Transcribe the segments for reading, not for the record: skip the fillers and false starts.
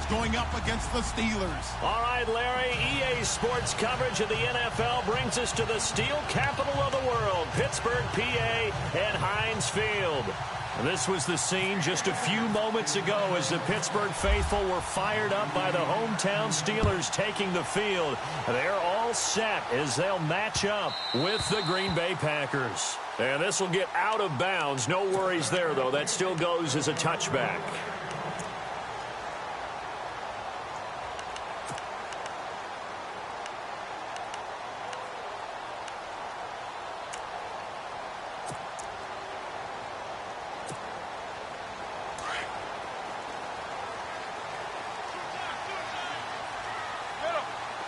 going up against the Steelers. All right, Larry, EA Sports coverage of the NFL brings us to the steel capital of the world, Pittsburgh, PA, at Heinz Field. This was the scene just a few moments ago as the Pittsburgh faithful were fired up by the hometown Steelers taking the field. They're all set as they'll match up with the Green Bay Packers. And this will get out of bounds. No worries there, though. That still goes as a touchback.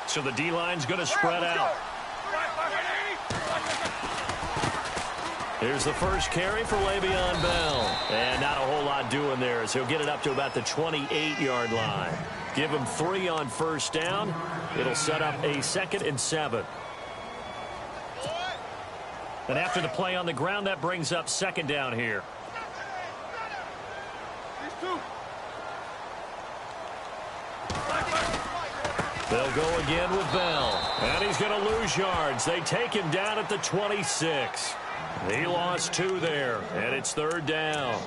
So the D-line's going to spread out. Here's the first carry for Le'Veon Bell. And not a whole lot doing there as he'll get it up to about the 28-yard line. Give him 3 on first down. It'll set up a 2nd and 7. And after the play on the ground, that brings up 2nd down here. They'll go again with Bell. And he's going to lose yards. They take him down at the 26. He lost 2 there, and it's 3rd down.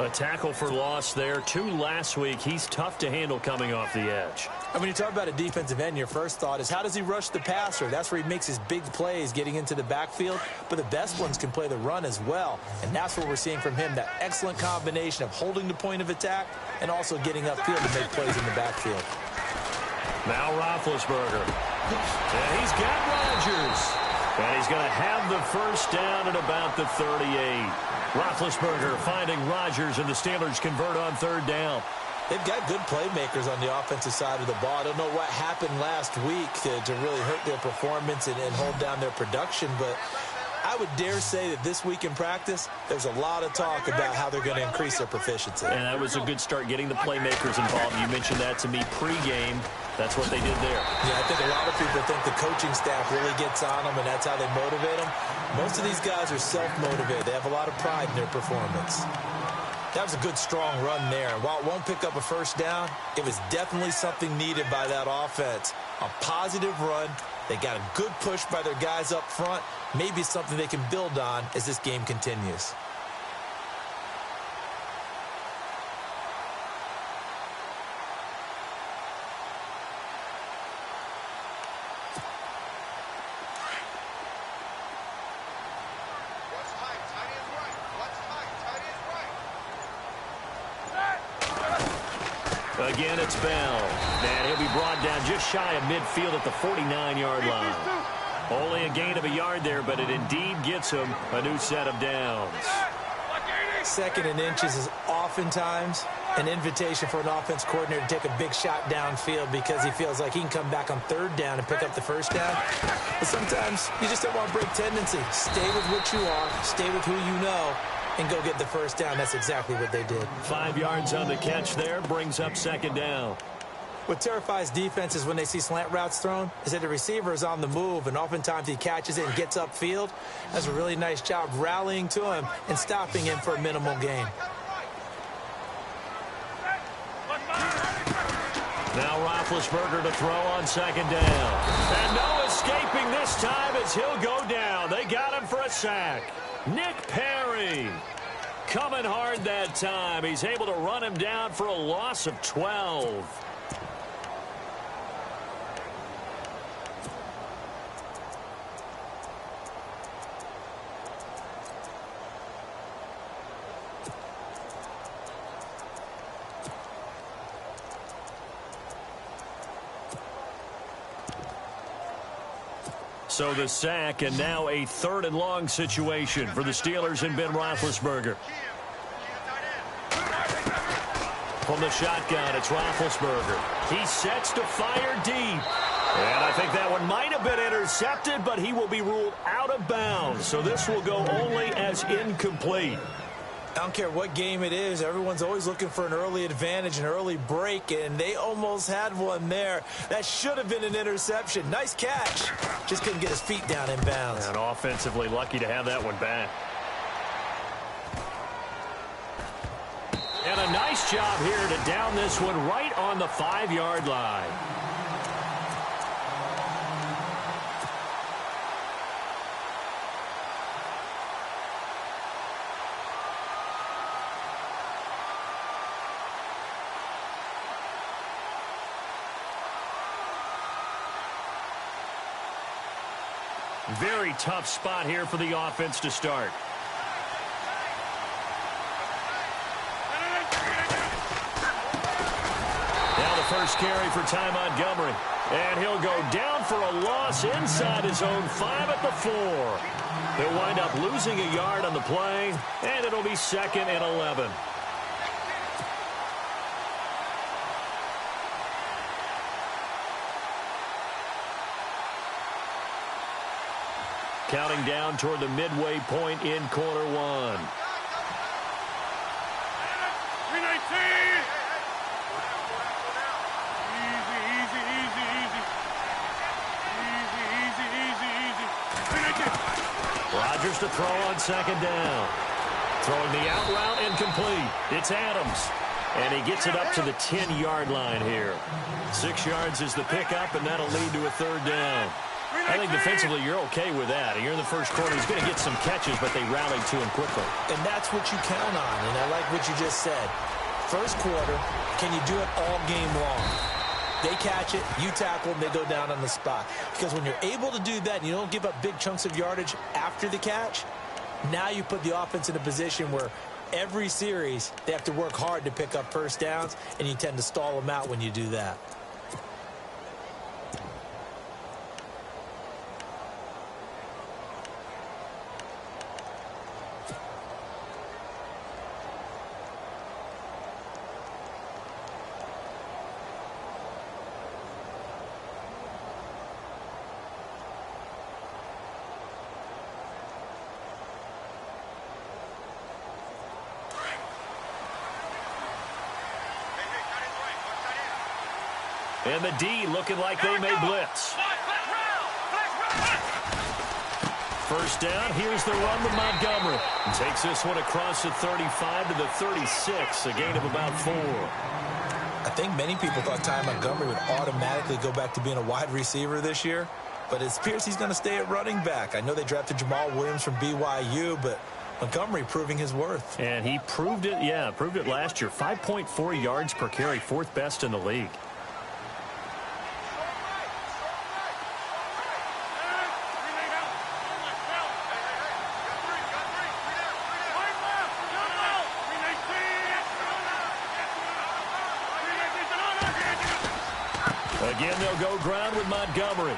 A tackle for loss there. 2 last week. He's tough to handle coming off the edge. And when you talk about a defensive end, your first thought is how does he rush the passer? That's where he makes his big plays getting into the backfield. But the best ones can play the run as well. And that's what we're seeing from him, that excellent combination of holding the point of attack and also getting upfield to make plays in the backfield. Now Roethlisberger. And he's got Rodgers. And he's going to have the first down at about the 38. Roethlisberger finding Rodgers, and the Steelers convert on 3rd down. They've got good playmakers on the offensive side of the ball. I don't know what happened last week to really hurt their performance and hold down their production, but I would dare say that this week in practice, there's a lot of talk about how they're going to increase their proficiency. And that was a good start getting the playmakers involved. You mentioned that to me pregame. That's what they did there. Yeah, I think a lot of people think the coaching staff really gets on them, and that's how they motivate them. Most of these guys are self-motivated. They have a lot of pride in their performance. That was a good, strong run there. While it won't pick up a first down, it was definitely something needed by that offense. A positive run. They got a good push by their guys up front. Maybe something they can build on as this game continues. Again, it's Bell. And he'll be brought down just shy of midfield at the 49-yard line. Only a gain of a yard there, but it indeed gets him a new set of downs. 2nd and inches is oftentimes an invitation for an offense coordinator to take a big shot downfield because he feels like he can come back on 3rd down and pick up the first down. But sometimes you just don't want to break tendency. Stay with what you are. Stay with who you know. And go get the first down. That's exactly what they did. 5 yards on the catch there. Brings up 2nd down. What terrifies defenses when they see slant routes thrown is that the receiver is on the move, and oftentimes he catches it and gets upfield. Does a really nice job rallying to him and stopping him for a minimal gain. Now Roethlisberger to throw on 2nd down. And no escaping this time as he'll go down. They got him for a sack. Nick Perry coming hard that time. He's able to run him down for a loss of 12. So the sack, and now a 3rd and long situation for the Steelers and Ben Roethlisberger. From the shotgun, it's Roethlisberger. He sets to fire deep. And I think that one might have been intercepted, but he will be ruled out of bounds. So this will go only as incomplete. I don't care what game it is. Everyone's always looking for an early advantage, an early break, and they almost had one there. That should have been an interception. Nice catch. Just couldn't get his feet down in bounds. And offensively lucky to have that one back. And a nice Nice job here to down this one right on the 5-yard line. Very tough spot here for the offense to start. Now the first carry for Ty Montgomery. And he'll go down for a loss inside his own 5 at the 4. They'll wind up losing a yard on the play, and it'll be 2nd and 11. Counting down toward the midway point in quarter 1. 319. Easy. 319. Rodgers to throw on 2nd down. Throwing the out route incomplete. It's Adams. And he gets it up to the 10-yard line here. 6 yards is the pickup, and that'll lead to a 3rd down. I think defensively you're okay with that. You're in the first quarter. He's going to get some catches, but they rallied to him quickly. And that's what you count on, and I like what you just said. First quarter, can you do it all game long? They catch it, you tackle, and they go down on the spot. Because when you're able to do that and you don't give up big chunks of yardage after the catch, now you put the offense in a position where every series they have to work hard to pick up first downs, and you tend to stall them out when you do that. And the D looking like they may blitz. First down, here's the run with Montgomery. Takes this one across the 35 to the 36, a gain of about 4. I think many people thought Ty Montgomery would automatically go back to being a wide receiver this year, but it appears he's going to stay at running back. I know they drafted Jamal Williams from BYU, but Montgomery proving his worth. And he proved it, proved it last year. 5.4 yards per carry, 4th best in the league. Again, they'll go ground with Montgomery.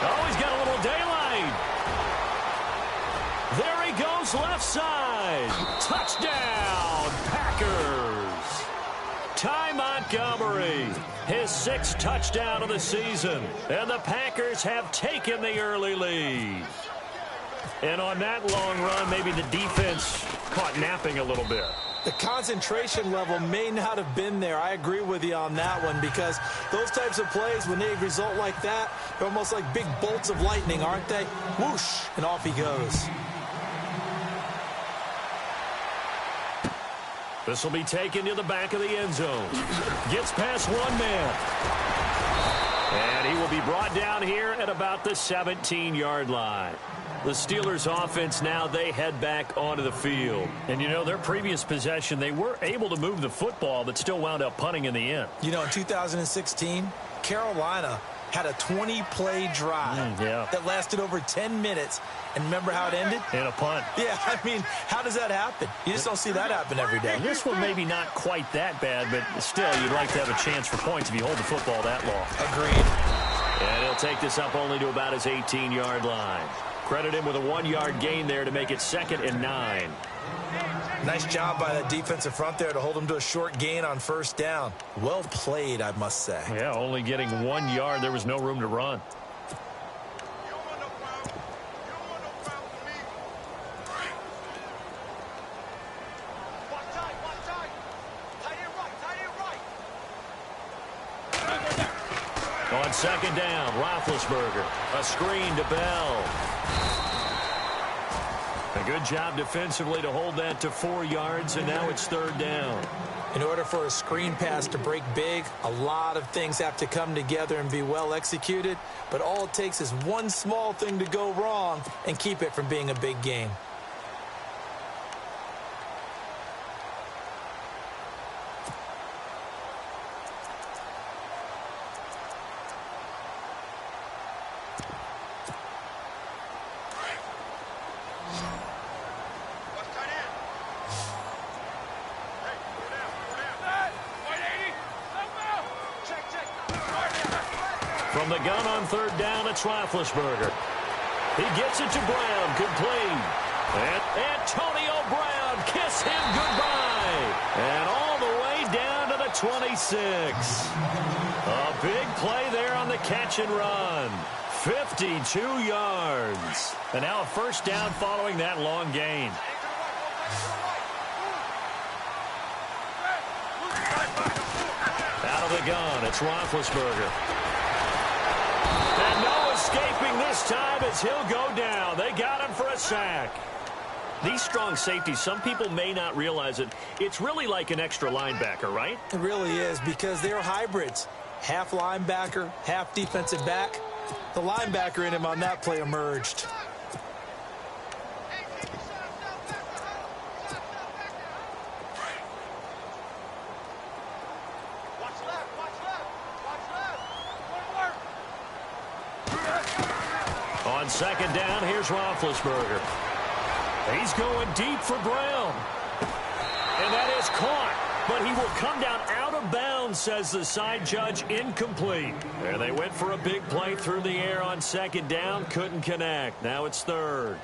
Oh, he's got a little daylight. There he goes, left side. Touchdown, Packers. Ty Montgomery, his 6th touchdown of the season. And the Packers have taken the early lead. And on that long run, maybe the defense caught napping a little bit. The concentration level may not have been there. I agree with you on that one, because those types of plays, when they result like that, they're almost like big bolts of lightning, aren't they? Whoosh, and off he goes. This will be taken to the back of the end zone. Gets past one man. And he will be brought down here at about the 17-yard line. The Steelers offense now, they head back onto the field. And, you know, their previous possession, they were able to move the football, but still wound up punting in the end. You know, in 2016, Carolina had a 20-play drive that lasted over 10 minutes. And remember how it ended? In a punt. Yeah, I mean, how does that happen? You just don't see that happen every day. This one maybe not quite that bad, but still, you'd like to have a chance for points if you hold the football that long. Agreed. And he'll take this up only to about his 18-yard line. Credit him with a 1-yard gain there to make it 2nd and 9. Nice job by that defensive front there to hold him to a short gain on first down. Well played, I must say. Yeah, only getting 1 yard. There was no room to run. On 2nd down, Roethlisberger. A screen to Bell. A good job defensively to hold that to 4 yards, and now it's third down. In order for a screen pass to break big, a lot of things have to come together and be well executed, but all it takes is one small thing to go wrong and keep it from being a big game. From the gun on third down, it's Roethlisberger. He gets it to Brown, complete. And Antonio Brown, kiss him goodbye. And all the way down to the 26. A big play there on the catch and run. 52 yards. And now a first down following that long gain. Out of the gun, it's Roethlisberger. And no escaping this time as he'll go down. They got him for a sack. These strong safeties, some people may not realize it. It's really like an extra linebacker, right? It really is, because they're hybrids. Half linebacker, half defensive back. The linebacker in him on that play emerged. On second down, here's Roethlisberger. He's going deep for Brown. And that is caught. But he will come down out of bounds, says the side judge. Incomplete. And they went for a big play through the air on second down. Couldn't connect. Now it's third.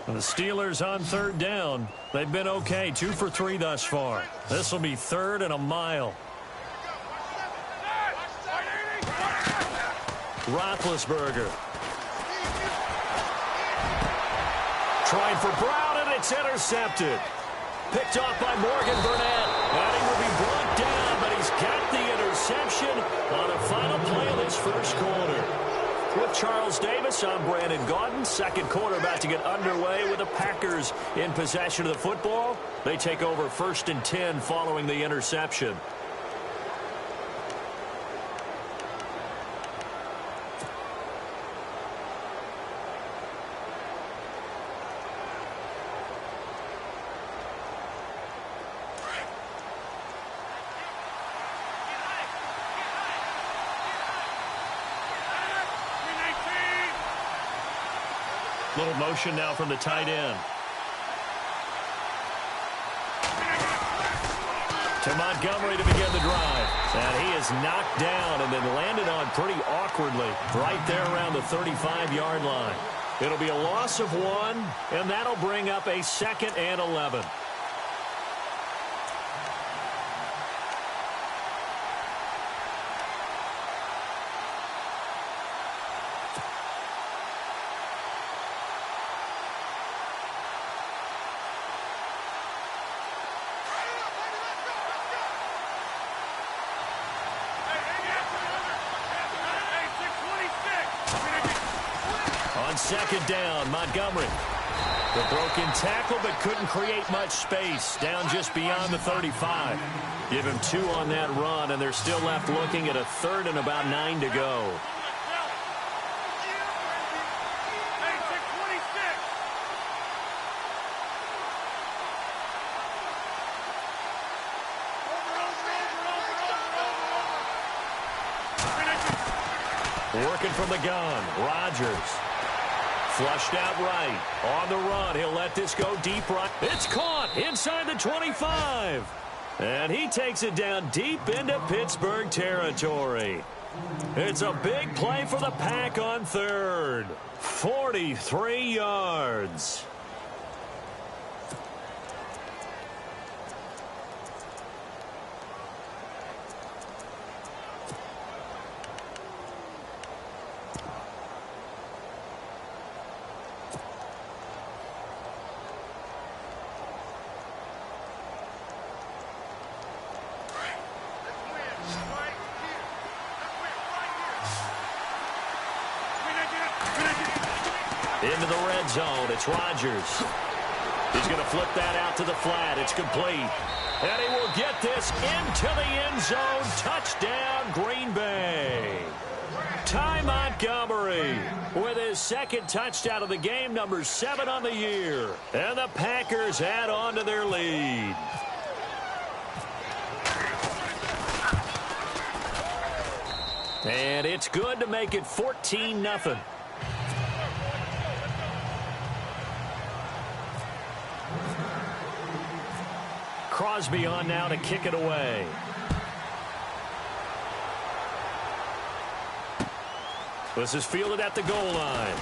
The Steelers on third down. They've been okay, 2 for 3 thus far. This will be third and a mile. Roethlisberger. Trying for Brown, and it's intercepted. Picked off by Morgan Burnett. And he will be brought down, but he's got the interception on a final play of this first quarter. With Charles Davis, I'm Brandon Gaudin. Second quarter about to get underway with the Packers in possession of the football. They take over 1st and 10 following the interception. Little motion now from the tight end. To Montgomery to begin the drive. And he is knocked down and then landed on pretty awkwardly right there around the 35-yard line. It'll be a loss of 1, and that'll bring up a 2nd and 11. Second down, Montgomery. The broken tackle, but couldn't create much space. Down just beyond the 35. Give him 2 on that run, and they're still left looking at a 3rd and about 9 to go. Working from the gun, Rodgers. Flushed out right. On the run. He'll let this go deep right. It's caught inside the 25. And he takes it down deep into Pittsburgh territory. It's a big play for the Pack on third. 43 yards. Into the red zone. It's Rodgers. He's going to flip that out to the flat. It's complete. And he will get this into the end zone. Touchdown, Green Bay. Ty Montgomery with his second touchdown of the game, number 7 on the year. And the Packers add on to their lead. And it's good to make it 14-0. Crosby on now to kick it away. This is fielded at the goal line.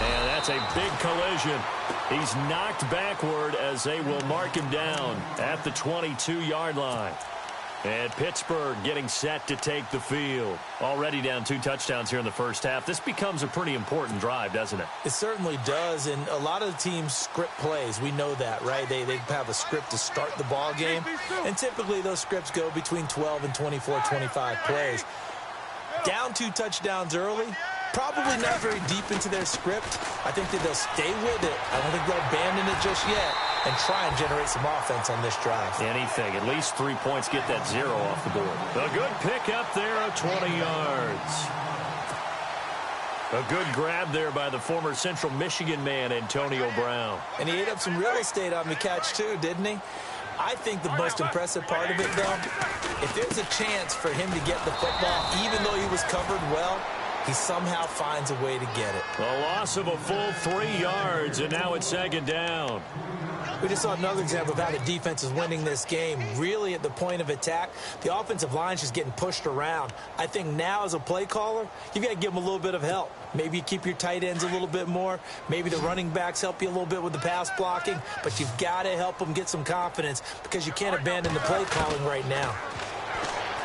And that's a big collision. He's knocked backward as they will mark him down at the 22-yard line. And Pittsburgh getting set to take the field. Already down 2 touchdowns here in the first half. This becomes a pretty important drive, doesn't it? It certainly does, and a lot of the teams script plays. We know that, right? They have a script to start the ball game, and typically those scripts go between 12 and 24, 25 plays. Down 2 touchdowns early, probably not very deep into their script. I think that they'll stay with it. I don't think they'll abandon it just yet and try and generate some offense on this drive. Anything. At least 3 points, get that 0 off the board. A good pick up there of 20 yards. A good grab there by the former Central Michigan man, Antonio Brown. And he ate up some real estate on the catch, too, didn't he? I think the most impressive part of it, though, if there's a chance for him to get the football, even though he was covered well, he somehow finds a way to get it. A loss of a full 3 yards, and now it's second down. We just saw another example of how the defense is winning this game. Really at the point of attack, the offensive line is just getting pushed around. I think now as a play caller, you've got to give them a little bit of help. Maybe you keep your tight ends a little bit more. Maybe the running backs help you a little bit with the pass blocking. But you've got to help them get some confidence because you can't abandon the play calling right now.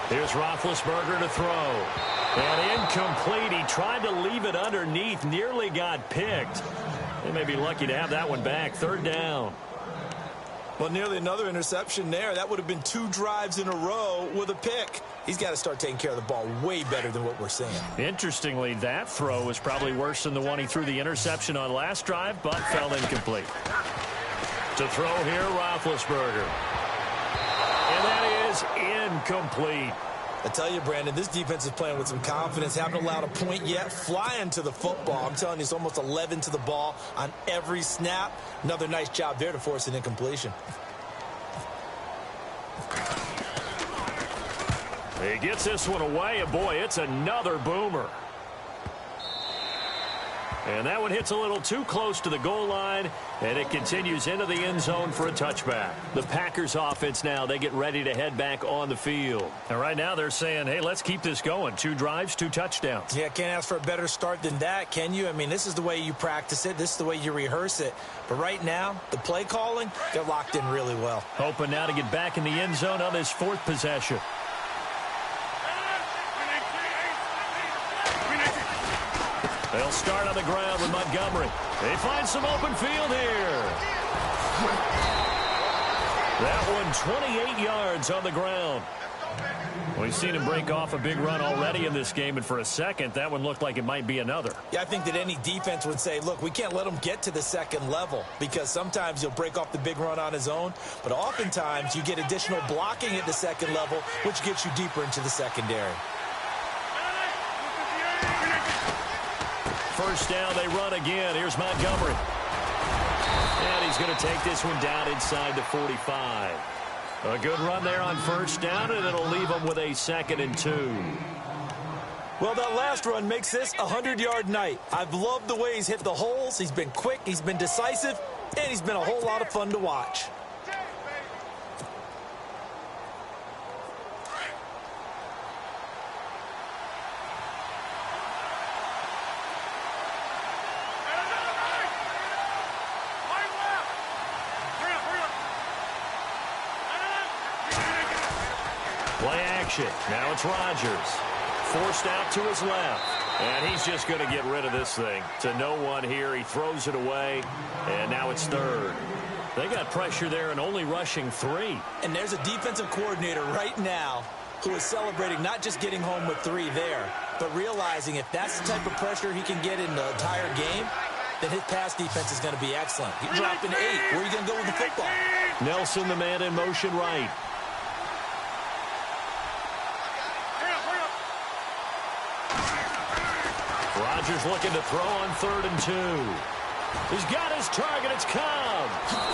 Here's Roethlisberger to throw. And incomplete. He tried to leave it underneath. Nearly got picked. They may be lucky to have that one back. Third down. Well, nearly another interception there. That would have been 2 drives in a row with a pick. He's got to start taking care of the ball way better than what we're seeing. Interestingly, that throw was probably worse than the one he threw the interception on last drive, but fell incomplete. To throw here, Roethlisberger. And that is incomplete. I tell you, Brandon, this defense is playing with some confidence. Haven't allowed a point yet. Flying to the football. I'm telling you, it's almost 11 to the ball on every snap. Another nice job there to force an incompletion. He gets this one away, and boy, it's another boomer. And that one hits a little too close to the goal line, and it continues into the end zone for a touchback. The Packers offense now, they get ready to head back on the field. And right now they're saying, hey, let's keep this going. 2 drives, 2 touchdowns. Yeah, can't ask for a better start than that, can you? I mean, this is the way you practice it. This is the way you rehearse it. But right now, the play calling, they're locked in really well. Hoping now to get back in the end zone on this 4th possession. They'll start on the ground with Montgomery. They find some open field here. That one 28 yards on the ground. We've seen him break off a big run already in this game, and for a second, that one looked like it might be another. Yeah, I think that any defense would say, look, we can't let him get to the second level because sometimes he'll break off the big run on his own, but oftentimes you get additional blocking at the second level, which gets you deeper into the secondary. First down, they run again. Here's Montgomery. And he's going to take this one down inside the 45. A good run there on first down, and it'll leave him with a 2nd and 2. Well, that last run makes this a 100-yard night. I've loved the way he's hit the holes. He's been quick, he's been decisive, and he's been a whole lot of fun to watch. Play action. Now it's Rodgers. Forced out to his left. And he's just going to get rid of this thing. To no one here. He throws it away. And now it's 3rd. They got pressure there and only rushing 3. And there's a defensive coordinator right now who is celebrating not just getting home with 3 there, but realizing if that's the type of pressure he can get in the entire game, then his pass defense is going to be excellent. He dropped an 8. Where are you going to go with the football? Nelson, the man in motion right. Rodgers looking to throw on 3rd and 2. He's got his target. It's Cobb.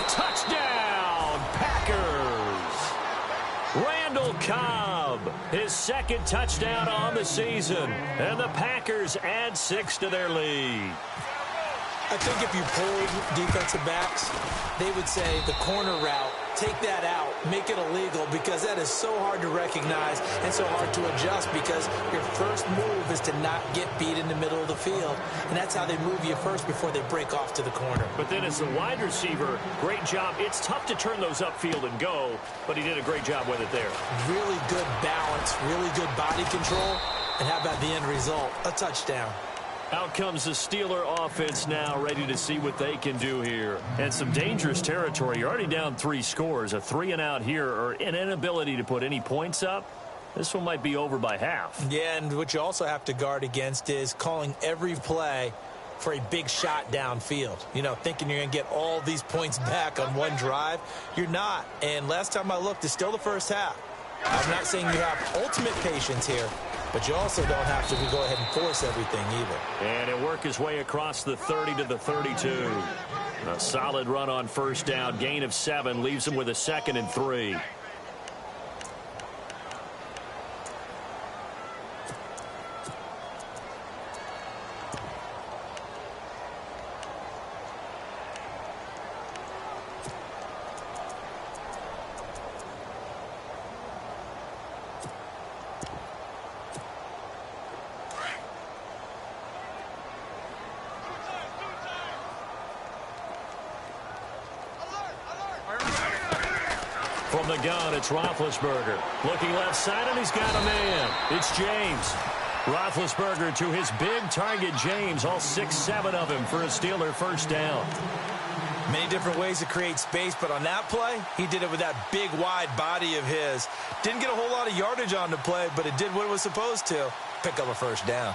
Touchdown, Packers. Randall Cobb, his 2nd touchdown on the season. And the Packers add 6 to their lead. I think if you polled defensive backs, they would say the corner route, take that out, make it illegal, because that is so hard to recognize and so hard to adjust, because your first move is to not get beat in the middle of the field, and that's how they move you first before they break off to the corner. But then as a wide receiver, great job. It's tough to turn those upfield and go, but he did a great job with it there. Really good balance, really good body control, and how about the end result? A touchdown. Out comes the Steeler offense now, ready to see what they can do here. And some dangerous territory. You're already down 3 scores. A 3-and-out here, or an inability to put any points up. This one might be over by half. Yeah, and what you also have to guard against is calling every play for a big shot downfield. You know, thinking you're going to get all these points back on one drive. You're not. And last time I looked, it's still the first half. I'm not saying you have ultimate patience here, but you also don't have to go ahead and force everything either. And he'll work his way across the 30 to the 32. A solid run on 1st down. Gain of 7 leaves him with a 2nd and 3. From the gun, it's Roethlisberger. Looking left side, and he's got a man. It's James. Roethlisberger to his big target, James. All 6-7 of him for a Steeler 1st down. Many different ways to create space, but on that play, he did it with that big, wide body of his. Didn't get a whole lot of yardage on the play, but it did what it was supposed to. Pick up a 1st down.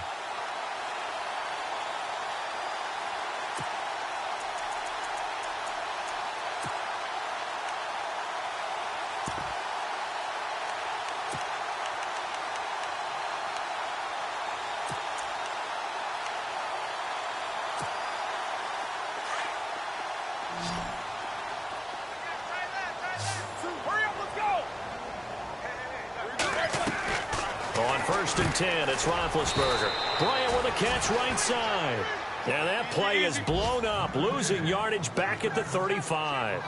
On 1st and 10, it's Roethlisberger. Bryant with a catch right side. And that play is blown up, losing yardage back at the 35.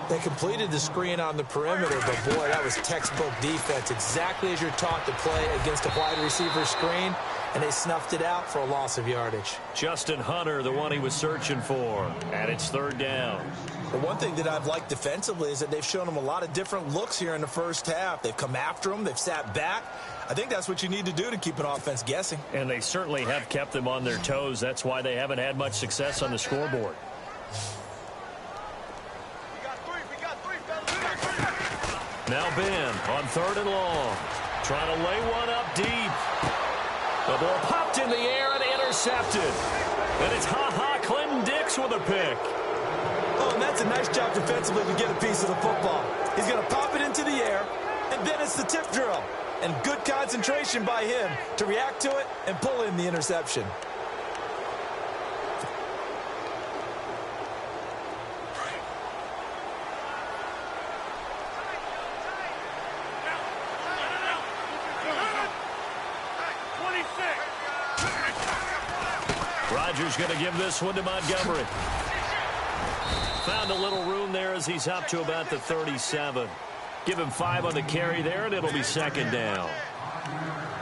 They completed the screen on the perimeter, but boy, that was textbook defense. Exactly as you're taught to play against a wide receiver screen, and they snuffed it out for a loss of yardage. Justin Hunter, the one he was searching for, and it's 3rd down. The one thing that I've liked defensively is that they've shown him a lot of different looks here in the 1st half. They've come after him. They've sat back. I think that's what you need to do to keep an offense guessing. And they certainly have kept them on their toes. That's why they haven't had much success on the scoreboard. Now Ben on 3rd and long. Trying to lay one up deep. The ball popped in the air and intercepted. And it's Clinton Dix with a pick. Oh, and that's a nice job defensively to get a piece of the football. He's going to pop it into the air, and then it's the tip drill. And good concentration by him to react to it and pull in the interception. Rodgers going to give this one to Montgomery. Found a little room there as he's up to about the 37. Give him 5 on the carry there, and it'll be 2nd down.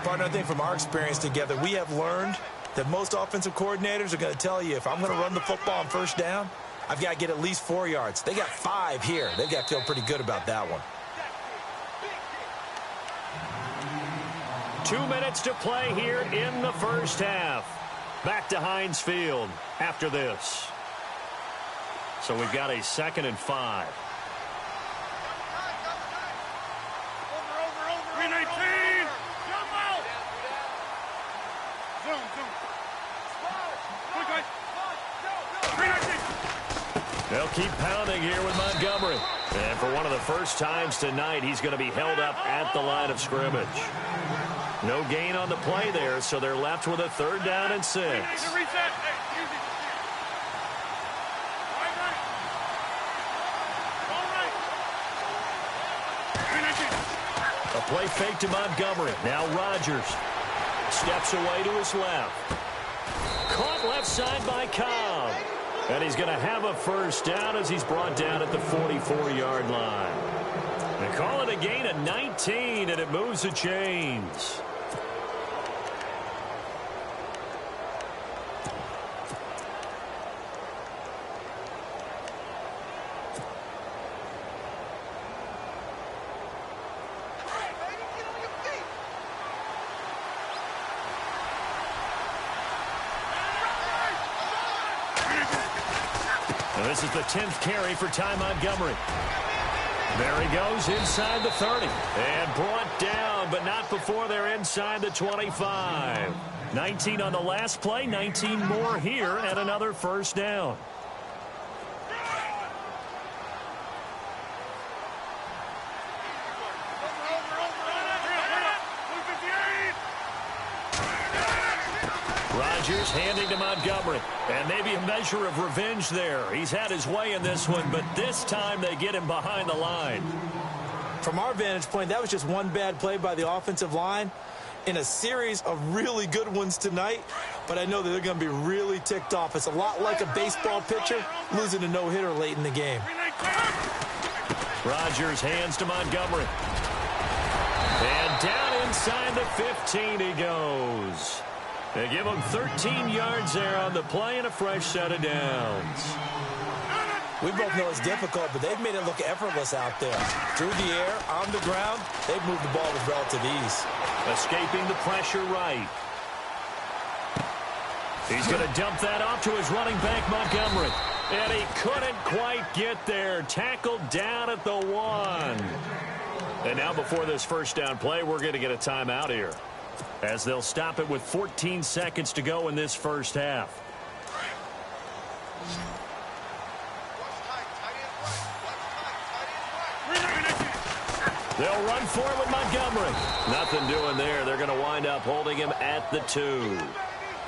Partner, I think from our experience together, we have learned that most offensive coordinators are going to tell you, if I'm going to run the football on 1st down, I've got to get at least 4 yards. They got 5 here. They've got to feel pretty good about that one. 2 minutes to play here in the 1st half. Back to Heinz Field after this. So we've got a 2nd and 5. 319. Zone. Quick, guys. 319. They'll keep pounding here with Montgomery. And for one of the first times tonight, he's going to be held up at the line of scrimmage. No gain on the play there, so they're left with a 3rd down and 6. Reset. Hey, easy. All right. 319. A play fake to Montgomery. Now Rodgers steps away to his left. Caught left side by Cobb. And he's going to have a 1st down as he's brought down at the 44-yard line. They call it a gain of 19, and it moves the chains. This is the 10th carry for Ty Montgomery. There he goes inside the 30. And brought down, but not before they're inside the 25. 19 on the last play, 19 more here, and another 1st down. Rodgers handing to Montgomery. And maybe a measure of revenge there. He's had his way in this one, but this time they get him behind the line. From our vantage point, that was just one bad play by the offensive line in a series of really good ones tonight. But I know that they're going to be really ticked off. It's a lot like a baseball pitcher losing a no-hitter late in the game. Rodgers hands to Montgomery. And down inside the 15 he goes. They give him 13 yards there on the play and a fresh set of downs. We both know it's difficult, but they've made it look effortless out there. Through the air, on the ground, they've moved the ball with relative ease. Escaping the pressure right. He's going to dump that off to his running back, Montgomery. And he couldn't quite get there. Tackled down at the 1. And now before this 1st down play, we're going to get a timeout here, as they'll stop it with 14 seconds to go in this 1st half. They'll run for it with Montgomery. Nothing doing there. They're going to wind up holding him at the 2.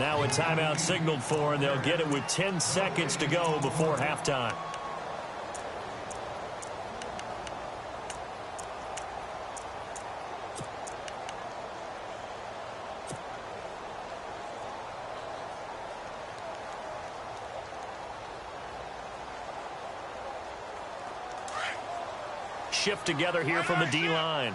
Now a timeout signaled for, and they'll get it with 10 seconds to go before halftime. Shift together here from the D-line.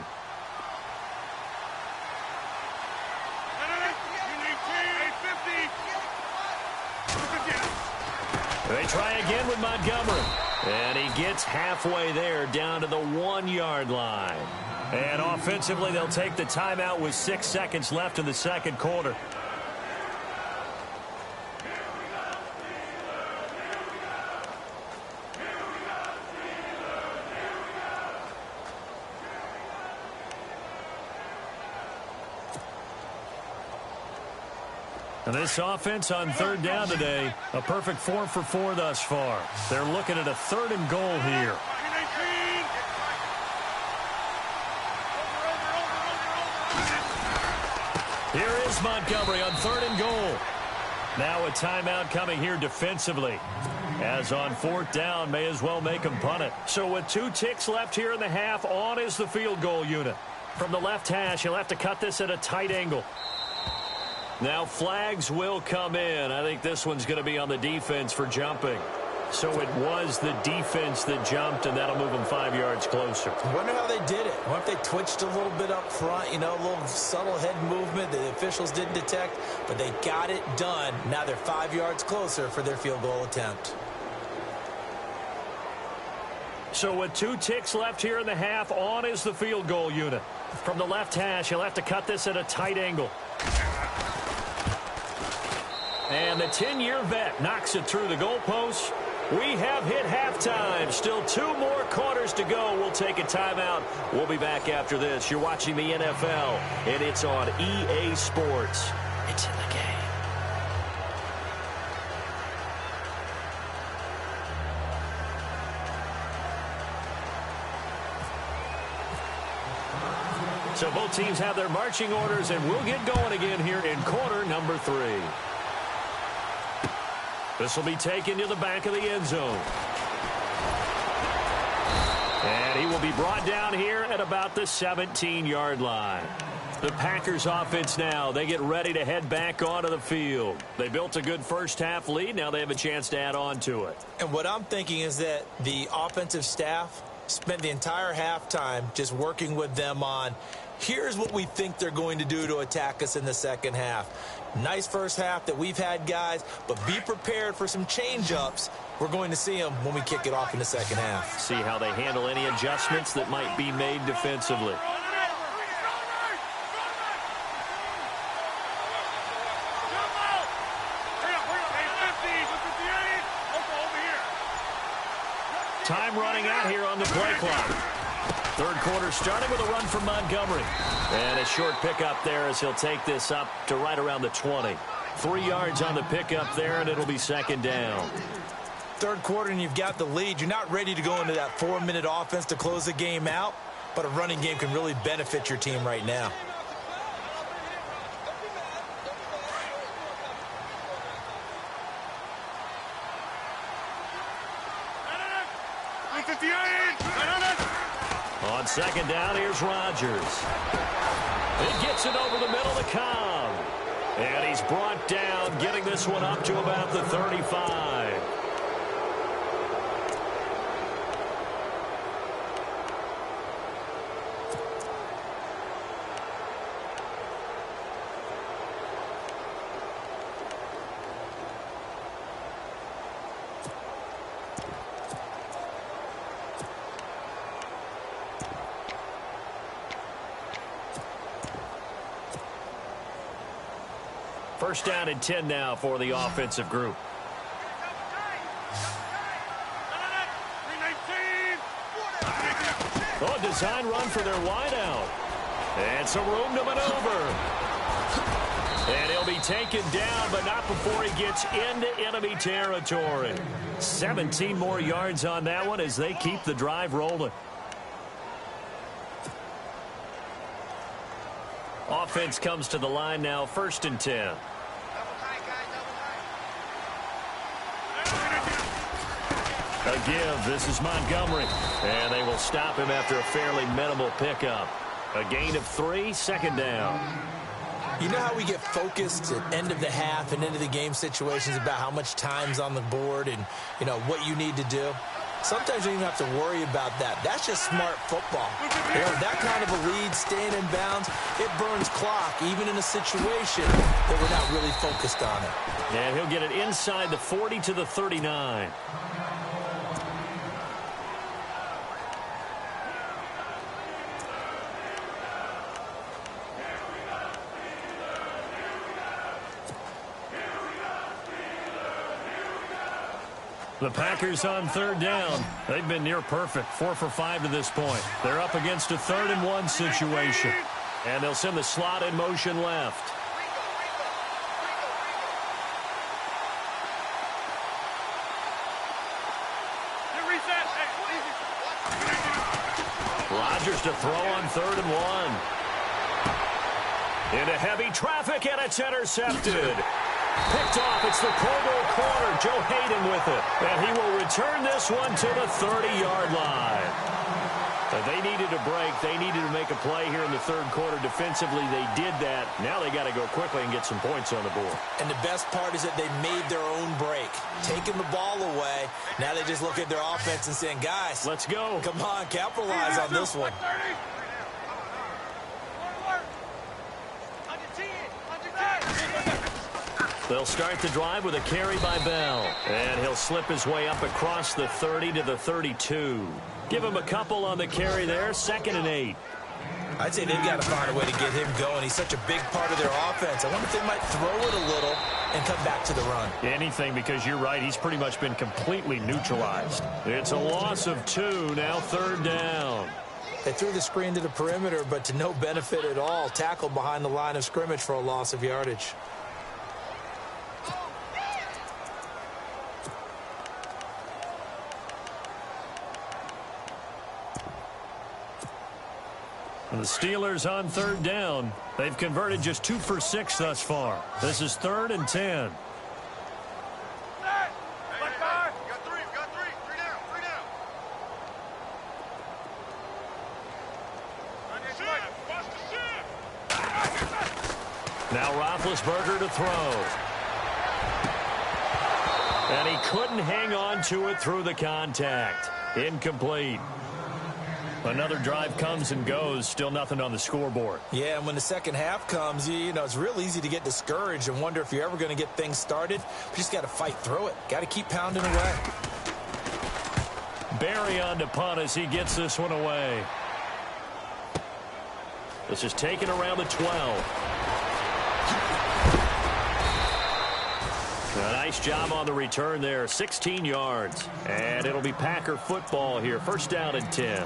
They try again with Montgomery. And he gets halfway there down to the 1-yard line. And offensively, they'll take the timeout with 6 seconds left in the 2nd quarter. And this offense on 3rd down today, a perfect 4 for 4 thus far. They're looking at a 3rd and goal here. Here is Montgomery on 3rd and goal. Now a timeout coming here defensively, as on 4th down, may as well make him punt it. So with 2 ticks left here in the half, on is the field goal unit. From the left hash, he'll have to cut this at a tight angle. Now flags will come in. I think this one's going to be on the defense for jumping. So it was the defense that jumped, and that'll move them 5 yards closer. I wonder how they did it. I wonder if they twitched a little bit up front, you know, a little subtle head movement that the officials didn't detect, but they got it done. Now they're 5 yards closer for their field goal attempt. So with 2 ticks left here in the half, on is the field goal unit. From the left hash, he'll have to cut this at a tight angle. And the 10-year vet knocks it through the goalpost. We have hit halftime. Still 2 more quarters to go. We'll take a timeout. We'll be back after this. You're watching the NFL, and it's on EA Sports. It's in the game. So both teams have their marching orders, and we'll get going again here in quarter number 3. This will be taken to the back of the end zone. And he will be brought down here at about the 17-yard line. The Packers offense now, they get ready to head back onto the field. They built a good first-half lead. Now they have a chance to add on to it. And what I'm thinking is that the offensive staff spent the entire halftime just working with them on, here's what we think they're going to do to attack us in the second half. Nice first half that we've had, guys, but be prepared for some change-ups. We're going to see them when we kick it off in the second half. See how they handle any adjustments that might be made defensively. Time running out here on the play clock. Third quarter starting with a run from Montgomery. And a short pickup there as he'll take this up to right around the 20. 3 yards on the pickup there, and it'll be second down. Third quarter, and you've got the lead. You're not ready to go into that 4-minute offense to close the game out, but a running game can really benefit your team right now. On second down, here's Rodgers. It gets it over the middle to Cobb. And he's brought down, getting this one up to about the 35. First down and 10 now for the offensive group. Oh, design run for their wideout. And some room to maneuver. And he'll be taken down, but not before he gets into enemy territory. 17 more yards on that one as they keep the drive rolling. Offense comes to the line now, first and 10. A give. This is Montgomery. And they will stop him after a fairly minimal pickup. A gain of 3, second down. You know how we get focused at end of the half and into the game situations about how much time's on the board and, you know, what you need to do? Sometimes you don't even have to worry about that. That's just smart football. You know, that kind of a lead, staying in bounds, it burns clock, even in a situation that we're not really focused on it. And he'll get it inside the 40 to the 39. The Packers on third down. They've been near perfect, 4 for 5 to this point. They're up against a 3rd and 1 situation. And they'll send the slot in motion left. Rodgers to throw on 3rd and 1. Into heavy traffic, and it's intercepted. Picked off. It's the Pro Bowl corner, Joe Hayden with it. And he will return this one to the 30-yard line. They needed a break. They needed to make a play here in the third quarter. Defensively, they did that. Now they got to go quickly and get some points on the board. And the best part is that they made their own break. Taking the ball away. Now they just look at their offense and saying, guys, let's go. Come on, capitalize on this one. They'll start the drive with a carry by Bell. And he'll slip his way up across the 30 to the 32. Give him a couple on the carry there. 2nd and 8. I'd say they've got to find a way to get him going. He's such a big part of their offense. I wonder if they might throw it a little and come back to the run. Anything, because you're right. He's pretty much been completely neutralized. It's a loss of 2. Now 3rd down. They threw the screen to the perimeter, but to no benefit at all. Tackled behind the line of scrimmage for a loss of yardage. The Steelers on third down. They've converted just 2 for 6 thus far. This is 3rd and 10. Now Roethlisberger to throw. And he couldn't hang on to it through the contact. Incomplete. Another drive comes and goes. Still nothing on the scoreboard. Yeah, and when the second half comes, you know, it's real easy to get discouraged and wonder if you're ever going to get things started. You just got to fight through it. Got to keep pounding away. Barry on to punt as he gets this one away. This is taken around the 12. A nice job on the return there. 16 yards. And it'll be Packer football here. 1st down and 10.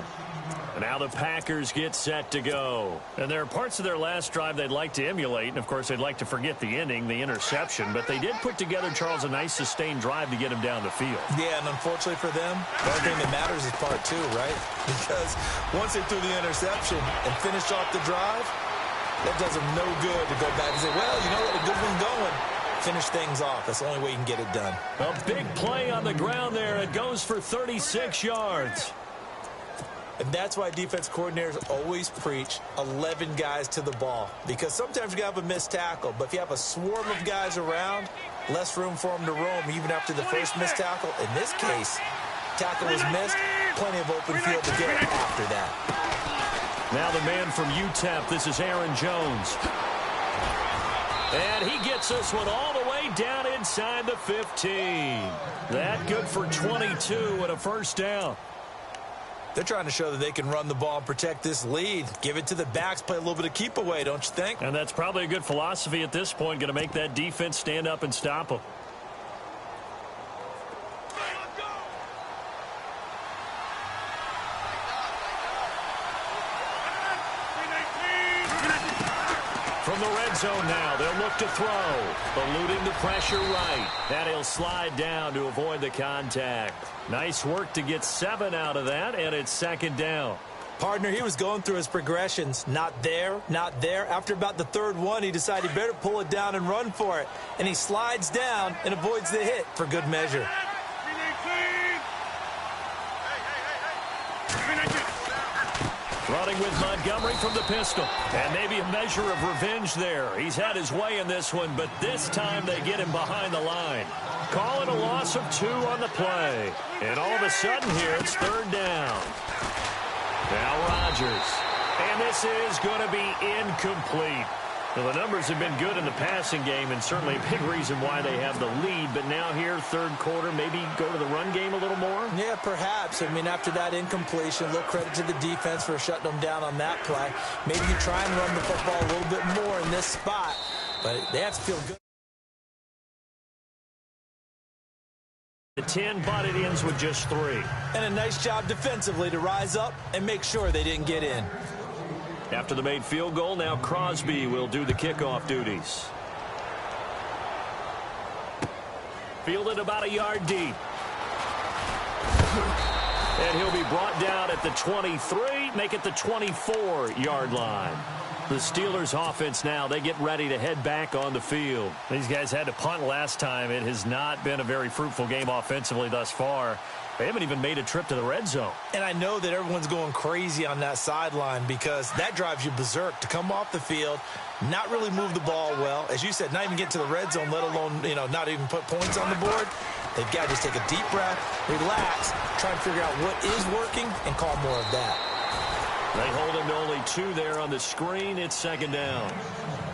And now the Packers get set to go. And there are parts of their last drive they'd like to emulate. And, of course, they'd like to forget the ending, the interception. But they did put together, Charles, a nice sustained drive to get him down the field. Yeah, and unfortunately for them, the only thing that matters is part 2, right? Because once they threw the interception and finished off the drive, that does them no good to go back and say, well, you know what, a good one going. Finish things off. That's the only way you can get it done. A big play on the ground there. It goes for 36 yards. And that's why defense coordinators always preach 11 guys to the ball. Because sometimes you have a missed tackle, but if you have a swarm of guys around, less room for them to roam even after the first missed tackle. In this case, tackle was missed, plenty of open field to get after that. Now the man from UTEP, this is Aaron Jones. And he gets this one all the way down inside the 15. That good for 22 and a 1st down. They're trying to show that they can run the ball and protect this lead. Give it to the backs, play a little bit of keep away, don't you think? And that's probably a good philosophy at this point, going to make that defense stand up and stop them. From the red zone now, they'll look to throw. Eluding the pressure right. And he'll slide down to avoid the contact. Nice work to get 7 out of that, and it's 2nd down. Partner, he was going through his progressions. Not there, not there. After about the 3rd one, he decided he better pull it down and run for it. And he slides down and avoids the hit for good measure. Running with Montgomery from the pistol. And maybe a measure of revenge there. He's had his way in this one, but this time they get him behind the line. Call it a loss of 2 on the play. And all of a sudden here, it's 3rd down. Now Rodgers. And this is going to be incomplete. Well, the numbers have been good in the passing game, and certainly a big reason why they have the lead. But now here, 3rd quarter, maybe go to the run game a little more? Yeah, perhaps. I mean, after that incompletion, a little credit to the defense for shutting them down on that play. Maybe you try and run the football a little bit more in this spot, but they have to feel good. The 10, but it ends with just 3. And a nice job defensively to rise up and make sure they didn't get in. After the made field goal, now Crosby will do the kickoff duties. Fielded about a yard deep. And he'll be brought down at the 23, make it the 24-yard line. The Steelers offense now, they get ready to head back on the field. These guys had to punt last time. It has not been a very fruitful game offensively thus far. They haven't even made a trip to the red zone. And I know that everyone's going crazy on that sideline because that drives you berserk to come off the field, not really move the ball well. As you said, not even get to the red zone, let alone, not even put points on the board. They've got to just take a deep breath, relax, try and figure out what is working, and call more of that. They hold him to only 2 there on the screen. It's 2nd down.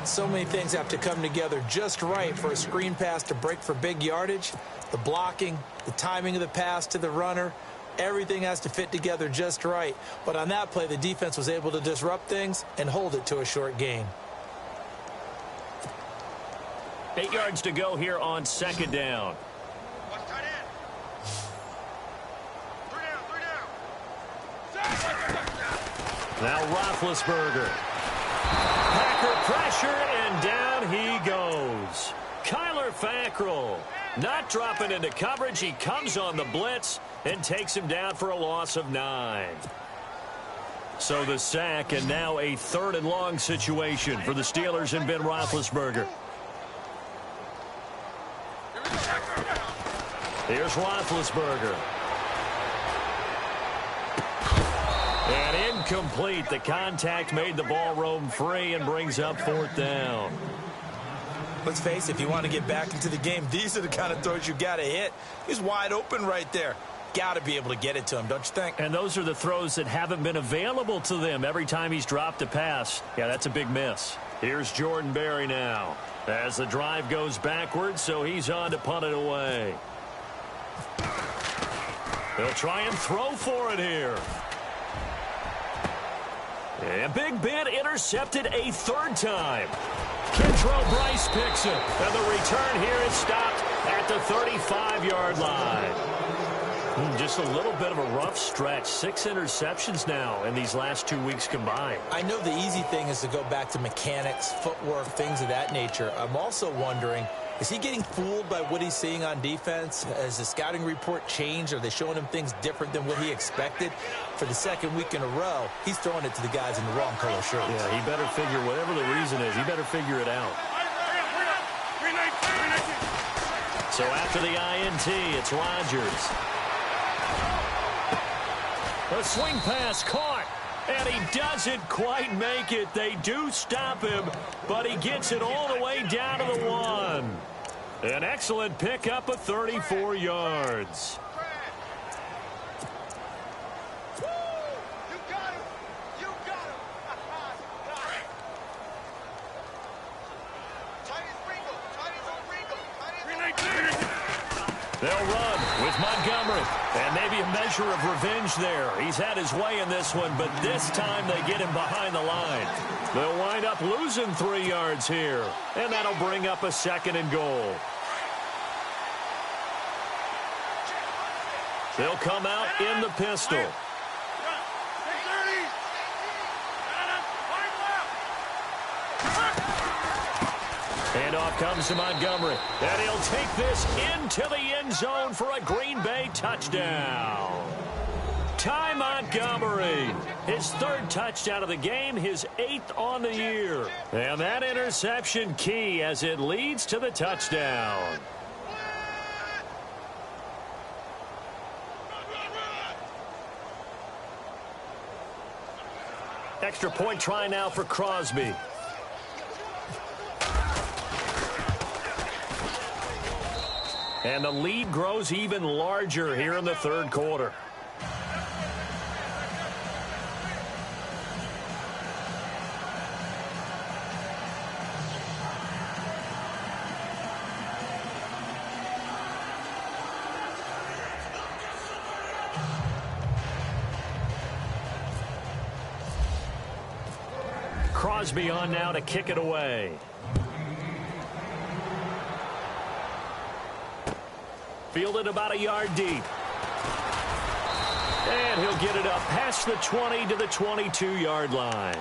So many things have to come together just right for a screen pass to break for big yardage. The blocking, the timing of the pass to the runner, everything has to fit together just right. But on that play, the defense was able to disrupt things and hold it to a short gain. 8 yards to go here on 2nd down. Now Roethlisberger. Packer pressure, and down he goes. Kyler Fackrell not dropping into coverage. He comes on the blitz and takes him down for a loss of 9. So the sack, and now a 3rd and long situation for the Steelers and Ben Roethlisberger. Here's Roethlisberger. And incomplete. The contact made the ball roam free and brings up 4th down. Let's face it, if you want to get back into the game, these are the kind of throws you got to hit. He's wide open right there. Got to be able to get it to him, don't you think? And those are the throws that haven't been available to them every time he's dropped a pass. Yeah, that's a big miss. Here's Jordan Berry now as the drive goes backwards, so he's on to punt it away. They'll try and throw for it here. And Big Ben intercepted a 3rd time. Kentrell Bryce picks it. And the return here is stopped at the 35-yard line. Just a little bit of a rough stretch. 6 interceptions now in these last 2 weeks combined. I know the easy thing is to go back to mechanics, footwork, things of that nature. I'm also wondering, is he getting fooled by what he's seeing on defense? Has the scouting report changed? Are they showing him things different than what he expected? For the 2nd week in a row, he's throwing it to the guys in the wrong color shirts. Yeah, he better figure, whatever the reason is, he better figure it out. So after the INT, it's Rodgers. A swing pass caught, and he doesn't quite make it. They do stop him, but he gets it all the way down to the 1. An excellent pickup of 34 yards. They'll run with Montgomery, and maybe a measure of revenge there. He's had his way in this one, but this time they get him behind the line. They'll wind up losing 3 yards here, and that'll bring up a 2nd and goal. They'll come out in the pistol. And off comes to Montgomery. And he'll take this into the end zone for a Green Bay touchdown. Ty Montgomery, his 3rd touchdown of the game, his 8th on the year. And that interception key as it leads to the touchdown. Extra point try now for Crosby. And the lead grows even larger here in the 3rd quarter. Crosby on now to kick it away. Fielded about a yard deep. And he'll get it up past the 20 to the 22-yard line.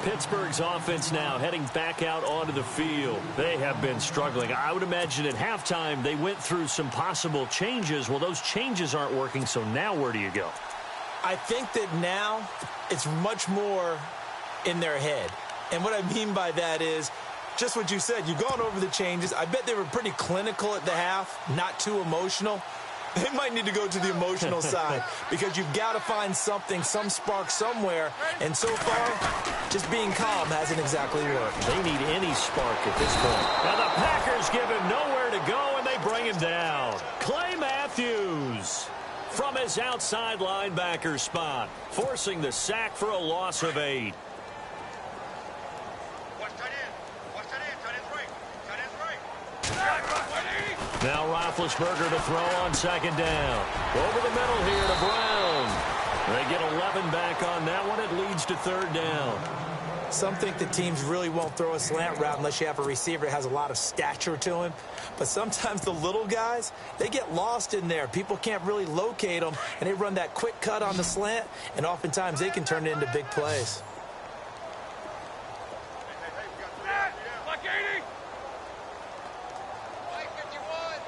Pittsburgh's offense now heading back out onto the field. They have been struggling. I would imagine at halftime they went through some possible changes. Well, those changes aren't working, so now where do you go? I think that now it's much more in their head. And what I mean by that is just what you said. You've gone over the changes. I bet they were pretty clinical at the half, not too emotional. They might need to go to the emotional side because you've got to find something, some spark somewhere. And so far, just being calm hasn't exactly worked. They need any spark at this point. Now the Packers give him nowhere to go, and they bring him down. Clay Matthews from his outside linebacker spot, forcing the sack for a loss of 8. Now Roethlisberger to throw on 2nd down. Over the middle here to Brown. They get 11 back on that one. It leads to 3rd down. Some think that teams really won't throw a slant route unless you have a receiver that has a lot of stature to him. But sometimes the little guys, they get lost in there. People can't really locate them, and they run that quick cut on the slant, and oftentimes they can turn it into big plays.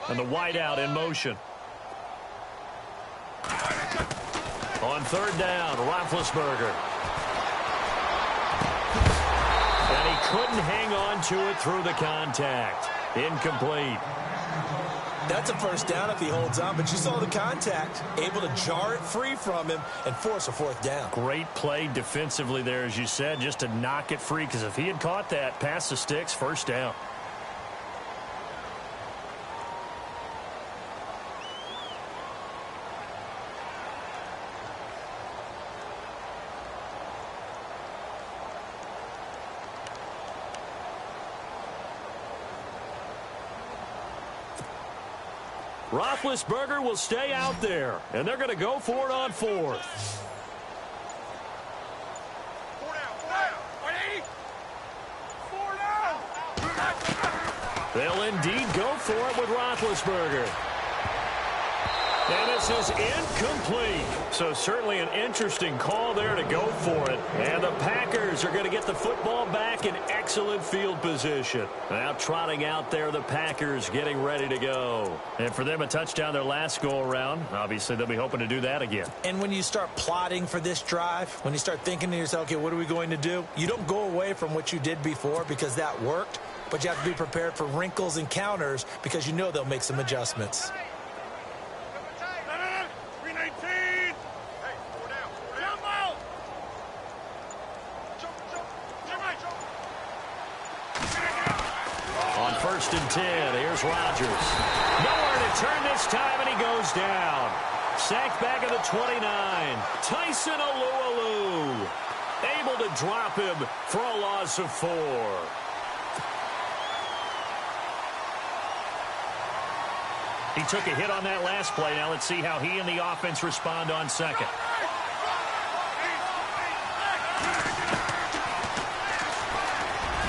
And the wideout in motion. On third down, Roethlisberger. And he couldn't hang on to it through the contact. Incomplete. That's a first down if he holds on, but you saw the contact. Able to jar it free from him and force a fourth down. Great play defensively there, as you said, just to knock it free, because if he had caught that, past the sticks, first down. Roethlisberger will stay out there, and they're going to go for it on fourth. They'll indeed go for it with Roethlisberger. And this is incomplete. So certainly an interesting call there to go for it. And the Packers are going to get the football back in excellent field position. Now trotting out there, the Packers getting ready to go. And for them, a touchdown their last go-around. Obviously, they'll be hoping to do that again. And when you start plotting for this drive, when you start thinking to yourself, okay, what are we going to do? You don't go away from what you did before because that worked. But you have to be prepared for wrinkles and counters because you know they'll make some adjustments. On 1st and 10, here's Rodgers. Nowhere to turn this time, and he goes down. Sacked back at the 29. Tyson Alualu able to drop him for a loss of 4. He took a hit on that last play. Now let's see how he and the offense respond on second.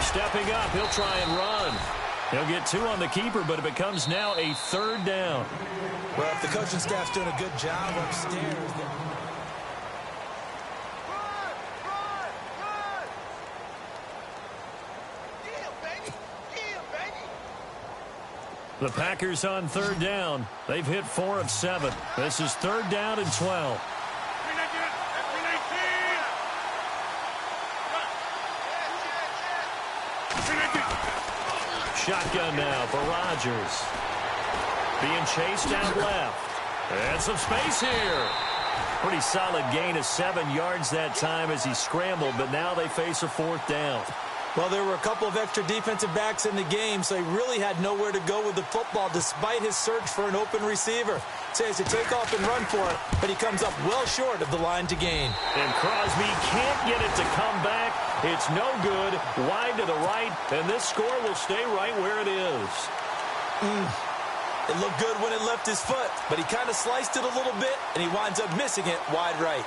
Stepping up, he'll try and run. He'll get 2 on the keeper, but it becomes now a 3rd down. Well, if the coaching staff's doing a good job upstairs, the Packers on 3rd down. They've hit 4 of 7. This is 3rd down and 12. Shotgun now for Rodgers. Being chased out left. And some space here. Pretty solid gain of 7 yards that time as he scrambled, but now they face a 4th down. Well, there were a couple of extra defensive backs in the game, so he really had nowhere to go with the football despite his search for an open receiver. So he has to take off and run for it, but he comes up well short of the line to gain. And Crosby can't get it to come back. It's no good. Wide to the right, and this score will stay right where it is. It looked good when it left his foot, but he kind of sliced it a little bit, and he winds up missing it wide right.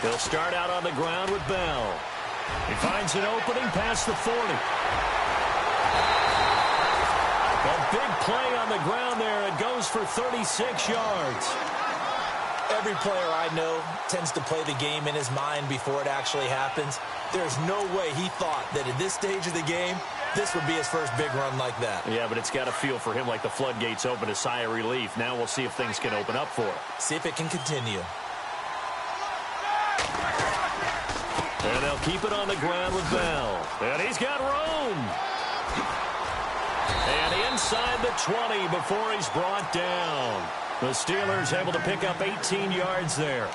He'll start out on the ground with Bell. He finds an opening past the 40. A big play on the ground there. It goes for 36 yards. Every player I know tends to play the game in his mind before it actually happens. There's no way he thought that at this stage of the game, this would be his first big run like that. Yeah, but it's got to feel for him like the floodgates open, a sigh of relief. Now we'll see if things can open up for him. See if it can continue. And they'll keep it on the ground with Bell. And he's got room. And inside the 20 before he's brought down. The Steelers able to pick up 18 yards there.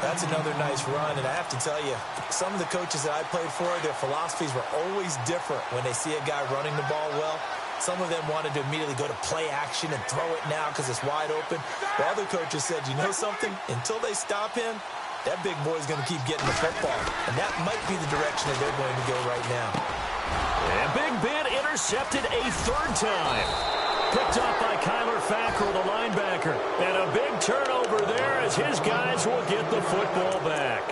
That's another nice run, and I have to tell you, some of the coaches that I played for, their philosophies were always different when they see a guy running the ball well. Some of them wanted to immediately go to play action and throw it now because it's wide open. While other coaches said, you know something? Until they stop him, that big boy's going to keep getting the football. And that might be the direction that they're going to go right now. And Big Ben intercepted a third time. Picked up by Kyler Fackrell, the linebacker. And a big turnover there as his guys will get the football back.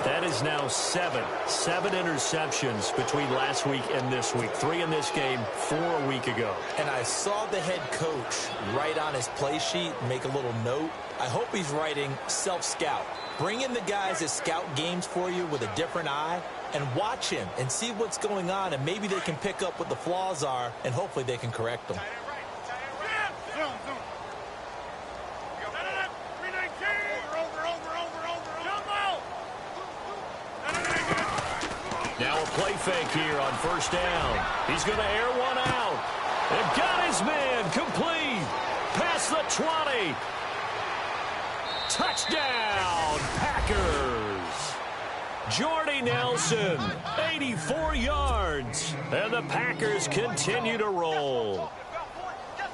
That is now seven interceptions between last week and this week. 3 in this game, 4 a week ago. And I saw the head coach write on his play sheet, make a little note. I hope he's writing self-scout. Bring in the guys that scout games for you with a different eye and watch him and see what's going on, and maybe they can pick up what the flaws are, and hopefully they can correct them. Now a play fake here on first down. He's going to air one out. And got his man complete. Past the 20. Touchdown, Packers. Jordy Nelson, 84 yards. And the Packers continue to roll.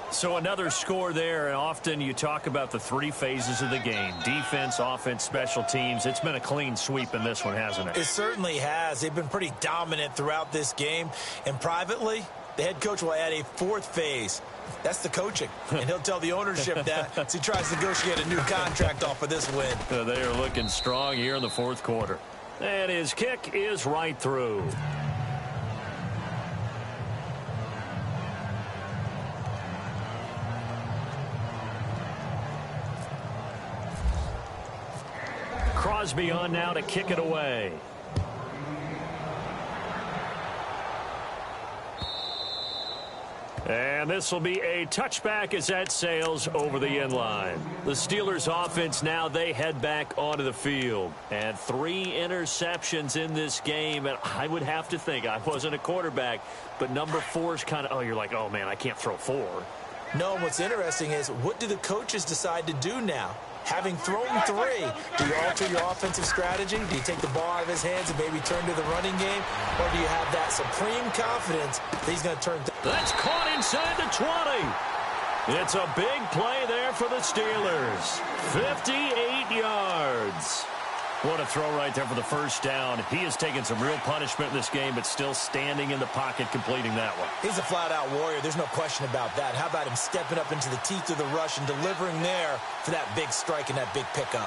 So another score there, and often you talk about the 3 phases of the game. Defense, offense, special teams. It's been a clean sweep in this one, hasn't it? It certainly has. They've been pretty dominant throughout this game. And privately, the head coach will add a 4th phase. That's the coaching. And he'll tell the ownership that as he tries to negotiate a new contract off of this win. They are looking strong here in the 4th quarter. And his kick is right through. Crosby on now to kick it away. And this will be a touchback as that sails over the end line. The Steelers offense now, they head back onto the field. And 3 interceptions in this game. And I would have to think, I wasn't a quarterback, but number 4 is kind of, oh, you're like, oh, man, I can't throw 4. No, what's interesting is, what do the coaches decide to do now? Having thrown 3, do you alter your offensive strategy? Do you take the ball out of his hands and maybe turn to the running game? Or do you have that supreme confidence that he's going to turn? That's caught inside the 20. It's a big play there for the Steelers. 58 yards. What a throw right there for the first down. He has taken some real punishment in this game, but still standing in the pocket, completing that one. He's a flat-out warrior. There's no question about that. How about him stepping up into the teeth of the rush and delivering there for that big strike and that big pickup?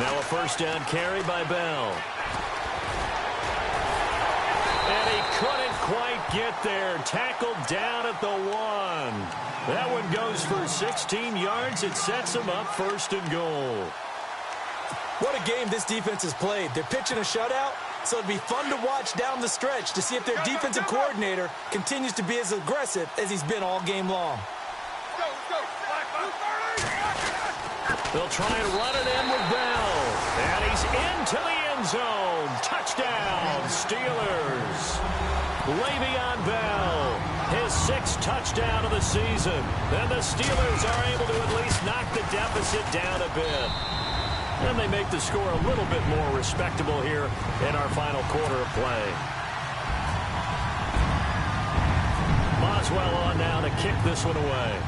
Now a first down carry by Bell. And he couldn't quite get there. Tackled down at the 1. That one goes for 16 yards. It sets him up 1st and goal. What a game this defense has played. They're pitching a shutout, so it'd be fun to watch down the stretch to see if their defensive coordinator continues to be as aggressive as he's been all game long. They'll try and run it in with Bell. And he's into the end zone. Touchdown, Steelers. Le'Veon Bell, his 6th touchdown of the season. And the Steelers are able to at least knock the deficit down a bit. And they make the score a little bit more respectable here in our final quarter of play. Boswell on now to kick this one away.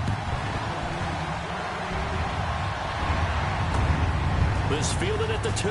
This fielded at the 2.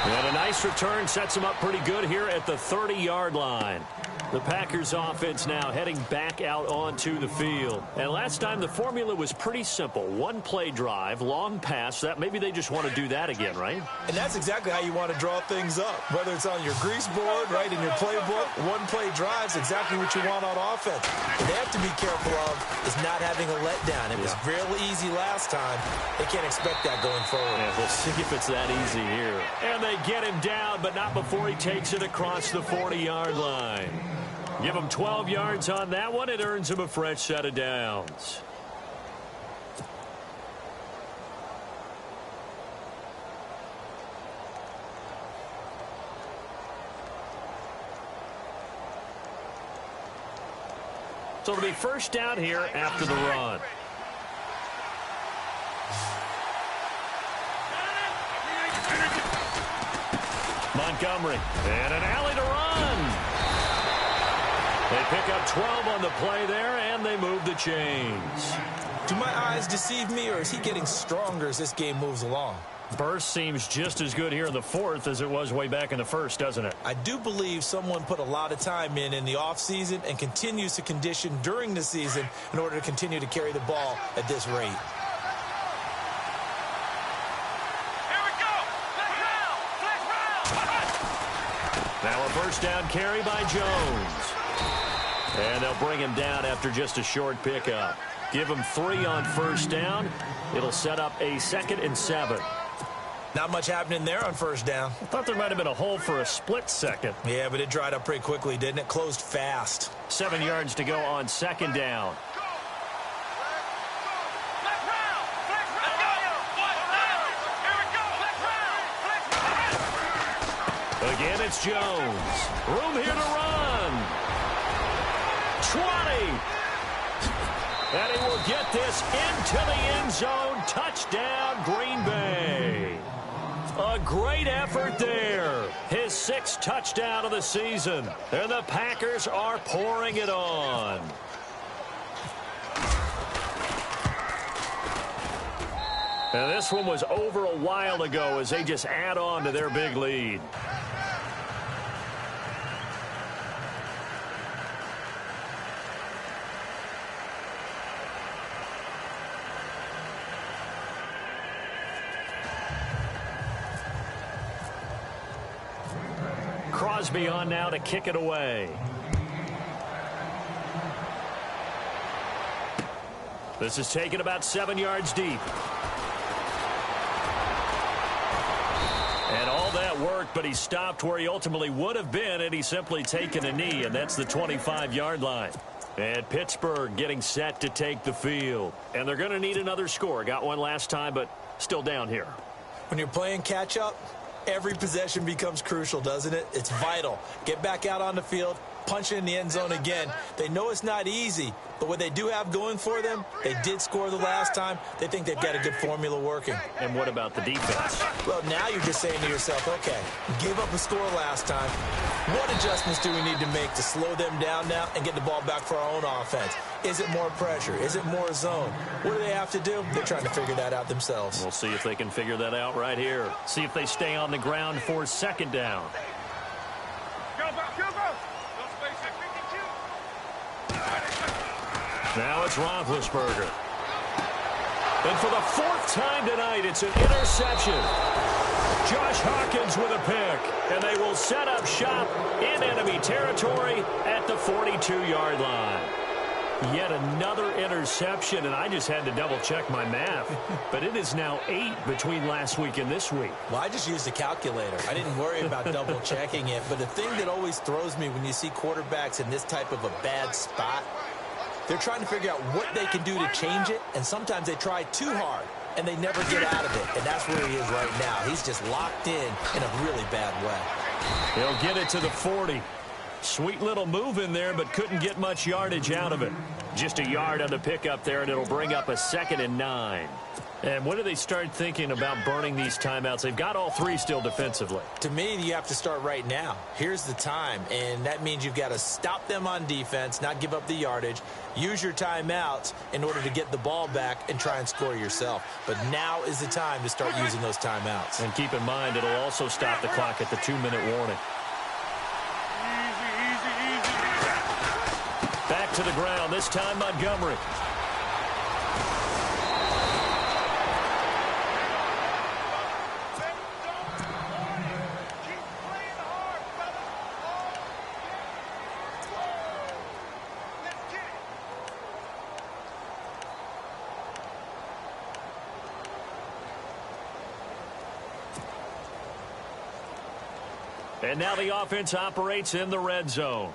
And a nice return sets him up pretty good here at the 30-yard line. The Packers offense now heading back out onto the field. And last time the formula was pretty simple. 1 play drive, long pass. That maybe they just want to do that again, right? And that's exactly how you want to draw things up. Whether it's on your grease board, right, in your playbook, 1 play drive is exactly what you want on offense. What they have to be careful of is not having a letdown. It was really easy last time. They can't expect that going forward. Yeah, we'll see if it's that easy here. And they get him down, but not before he takes it across the 40-yard line. Give him 12 yards on that one. It earns him a fresh set of downs. So it'll be first down here after the run. Montgomery, and an alley to run. They pick up 12 on the play there, and they move the chains. Do my eyes deceive me, or is he getting stronger as this game moves along? Burst seems just as good here in the fourth as it was way back in the first, doesn't it? I do believe someone put a lot of time in the offseason and continues to condition during the season in order to continue to carry the ball at this rate. Now a first down carry by Jones. And they'll bring him down after just a short pickup. Give him 3 on first down. It'll set up a 2nd and 7. Not much happening there on first down. I thought there might have been a hole for a split second. Yeah, but it dried up pretty quickly, didn't it? Closed fast. 7 yards to go on 2nd down. Again, it's Jones. Room here to run. 20. And he will get this into the end zone. Touchdown, Green Bay. A great effort there. His 6th touchdown of the season. And the Packers are pouring it on. And this one was over a while ago as they just add on to their big lead. Crosby on now to kick it away. This is taken about 7 yards deep. And all that worked, but he stopped where he ultimately would have been had he simply taken a knee, and that's the 25-yard line. And Pittsburgh getting set to take the field. And they're going to need another score. Got one last time, but still down here. When you're playing catch-up, every possession becomes crucial, doesn't it? It's vital. Get back out on the field, punch it in the end zone again. They know it's not easy, but what they do have going for them, they did score the last time. They think they've got a good formula working. And what about the defense? Well, now you're just saying to yourself, okay, gave up a score last time. What adjustments do we need to make to slow them down now and get the ball back for our own offense? Is it more pressure? Is it more zone? What do they have to do? They're trying to figure that out themselves. We'll see if they can figure that out right here. See if they stay on the ground for 2nd down. Now it's Roethlisberger. And for the 4th time tonight, it's an interception. Josh Hawkins with a pick. And they will set up shop in enemy territory at the 42-yard line. Yet another interception, and I just had to double-check my math. But it is now 8 between last week and this week. Well, I just used a calculator. I didn't worry about double-checking it. But the thing that always throws me when you see quarterbacks in this type of a bad spot, they're trying to figure out what they can do to change it, and sometimes they try too hard, and they never get out of it. And that's where he is right now. He's just locked in a really bad way. He'll get it to the 40. Sweet little move in there, but couldn't get much yardage out of it. Just a yard on the pickup there, and it'll bring up a 2nd and 9. And when do they start thinking about burning these timeouts? They've got all 3 still defensively. To me, you have to start right now. Here's the time, and that means you've got to stop them on defense, not give up the yardage, use your timeouts in order to get the ball back and try and score yourself. But now is the time to start using those timeouts. And keep in mind, it'll also stop the clock at the 2-minute warning. Back to the ground, this time Montgomery. And now the offense operates in the red zone.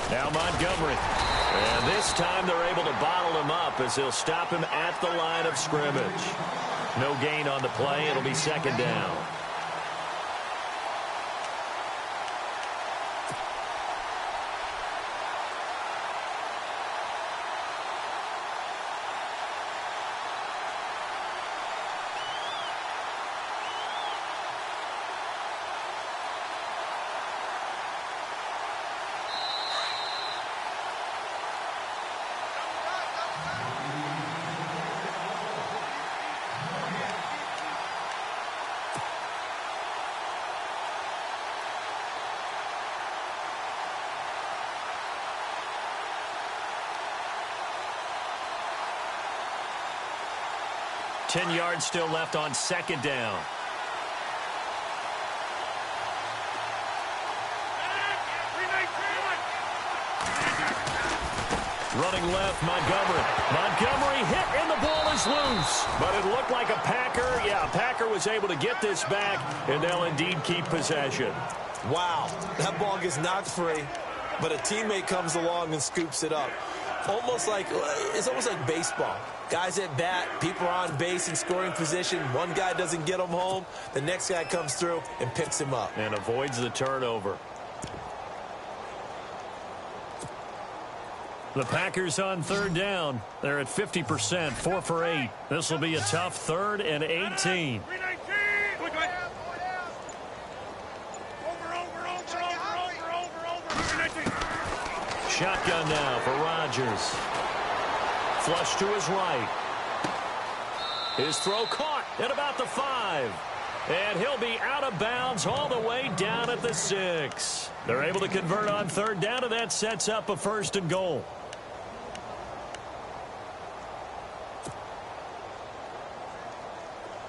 Now Montgomery. And this time they're able to bottle him up as they'll stop him at the line of scrimmage. No gain on the play. It'll be second down. Ten yards still left on second down. Running left, Montgomery. Montgomery hit, and the ball is loose. But it looked like a Packer. Yeah, a Packer was able to get this back, and they'll indeed keep possession. Wow, that ball gets knocked free, but a teammate comes along and scoops it up. It's almost like baseball. Guys at bat, people are on base in scoring position. One guy doesn't get him home. The next guy comes through and picks him up. And avoids the turnover. The Packers on third down. They're at 50%, 4 for 8. This will be a tough 3rd and 18. Shotgun now for Rodgers. Flush to his right. His throw caught at about the 5. And he'll be out of bounds all the way down at the 6. They're able to convert on third down, and that sets up a 1st and goal.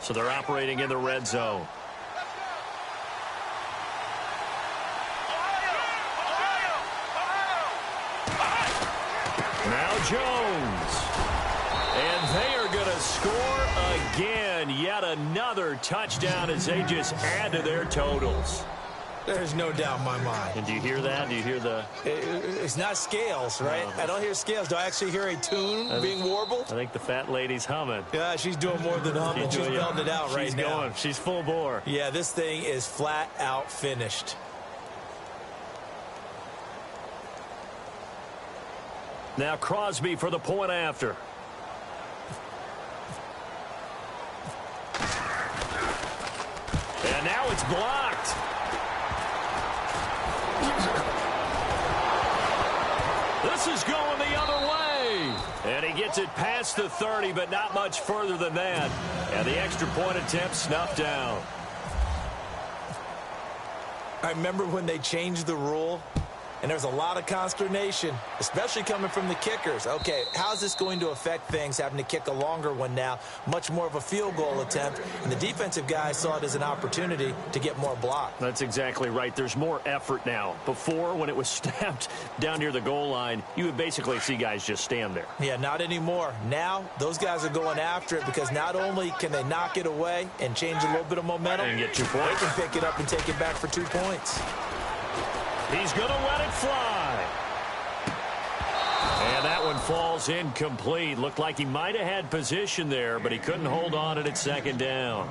So they're operating in the red zone. Now Jones. And they are going to score again. Yet another touchdown as they just add to their totals. There's no doubt in my mind. And do you hear that? Do you hear the... It's not scales, right? No. I don't hear scales. Do I actually hear a tune being warbled? I think the fat lady's humming. Yeah, she's doing more than humming. She's belting it out right now. She's going. She's full bore. Yeah, this thing is flat out finished. Now Crosby for the point after. And now it's blocked. This is going the other way. And he gets it past the 30, but not much further than that. And the extra point attempt snuffed down. I remember when they changed the rule, and there's a lot of consternation, especially coming from the kickers. Okay, how's this going to affect things, having to kick a longer one now, much more of a field goal attempt, and the defensive guys saw it as an opportunity to get more block. That's exactly right. There's more effort now. Before, when it was snapped down near the goal line, you would basically see guys just stand there. Yeah, not anymore. Now, those guys are going after it because not only can they knock it away and change a little bit of momentum, and get 2 points. They can pick it up and take it back for 2 points. He's going to let it fly. And that one falls incomplete. Looked like he might have had position there, but he couldn't hold on at second down.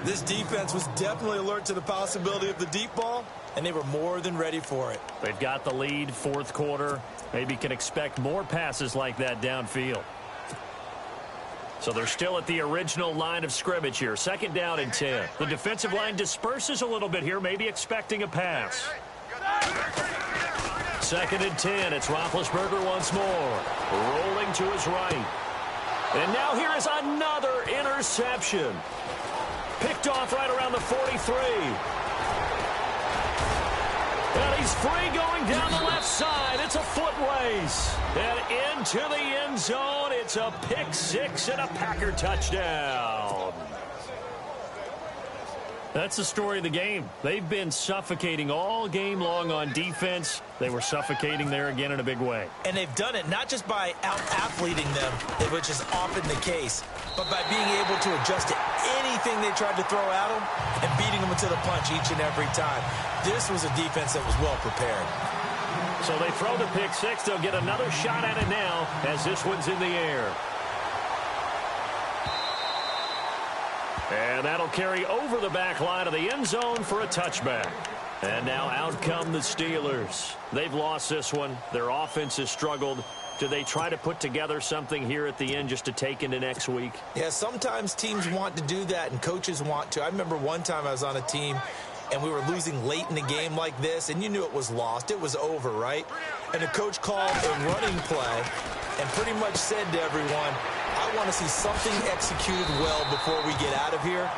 This defense was definitely alert to the possibility of the deep ball, and they were more than ready for it. They've got the lead, 4th quarter. Maybe can expect more passes like that downfield. So they're still at the original line of scrimmage here. 2nd down and 10. The defensive line disperses a little bit here, maybe expecting a pass. 2nd and 10. It's Roethlisberger once more. Rolling to his right. And now here is another interception. Picked off right around the 43. And he's free going down the left side. It's a foot race. And into the end zone. It's a pick 6 and a Packer touchdown. That's the story of the game. They've been suffocating all game long on defense. They were suffocating there again in a big way. And they've done it not just by out-athleting them, which is often the case, but by being able to adjust to anything they tried to throw at them and beating them to the punch each and every time. This was a defense that was well prepared. So they throw the pick six. They'll get another shot at it now as this one's in the air. And that'll carry over the back line of the end zone for a touchback. And now out come the Steelers. They've lost this one. Their offense has struggled. Do they try to put together something here at the end just to take into next week? Yeah, sometimes teams want to do that and coaches want to. I remember one time I was on a team and we were losing late in the game like this, and you knew it was lost. It was over, right? And the coach called a running play and pretty much said to everyone, I want to see something executed well before we get out of here.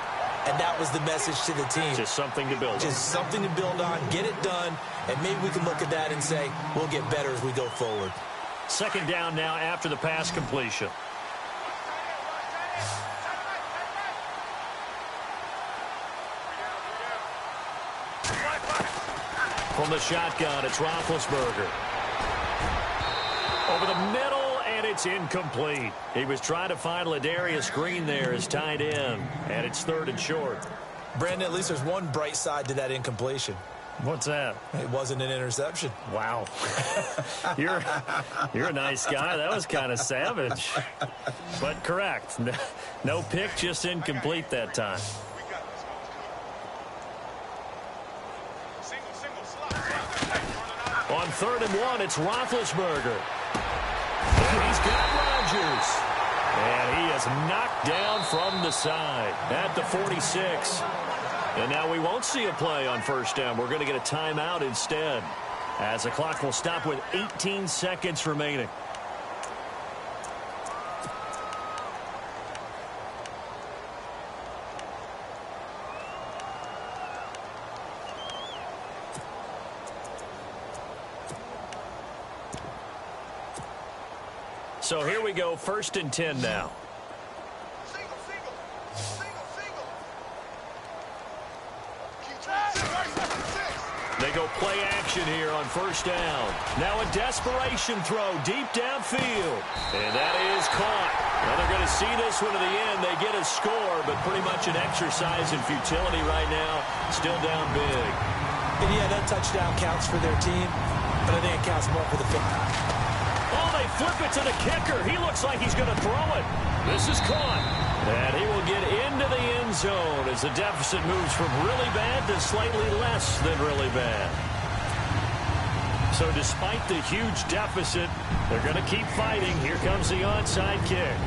And that was the message to the team. Just something to build on. Just something to build on, get it done, and maybe we can look at that and say, we'll get better as we go forward. Second down now after the pass completion. From the shotgun, it's Roethlisberger. Over the middle, and it's incomplete. He was trying to find Ladarius Green there as tight end, and it's 3rd and short. Brandon, at least there's one bright side to that incompletion. What's that? It wasn't an interception. Wow. You're a nice guy. That was kind of savage. But correct. No pick, just incomplete that time. On 3rd and 1, it's Roethlisberger. And he's got Rodgers. And he is knocked down from the side at the 46. And now we won't see a play on first down. We're going to get a timeout instead, as the clock will stop with 18 seconds remaining. So here we go, 1st and 10 now. They go play action here on first down. Now a desperation throw deep downfield. And that is caught. Now they're going to see this one to the end. They get a score, but pretty much an exercise in futility right now. Still down big. And yeah, that touchdown counts for their team, but I think it counts more for the football. Oh, they flip it to the kicker. He looks like he's going to throw it. This is caught. And he will get into the end zone as the deficit moves from really bad to slightly less than really bad. So despite the huge deficit, they're going to keep fighting. Here comes the onside kick.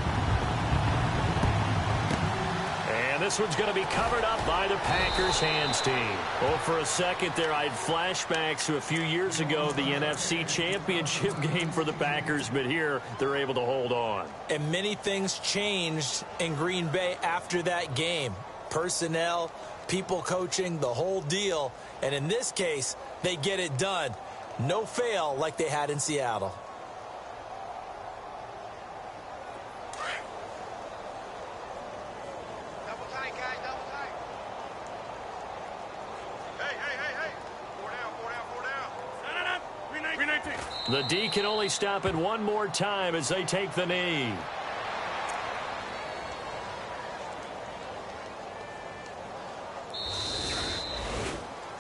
And this one's going to be covered up by the Packers hands team. Well, for a second there, I had flashbacks to a few years ago, the NFC Championship game for the Packers, but here they're able to hold on. And many things changed in Green Bay after that game. Personnel, people coaching, the whole deal. And in this case, they get it done. No fail like they had in Seattle. The D can only stop it one more time as they take the knee.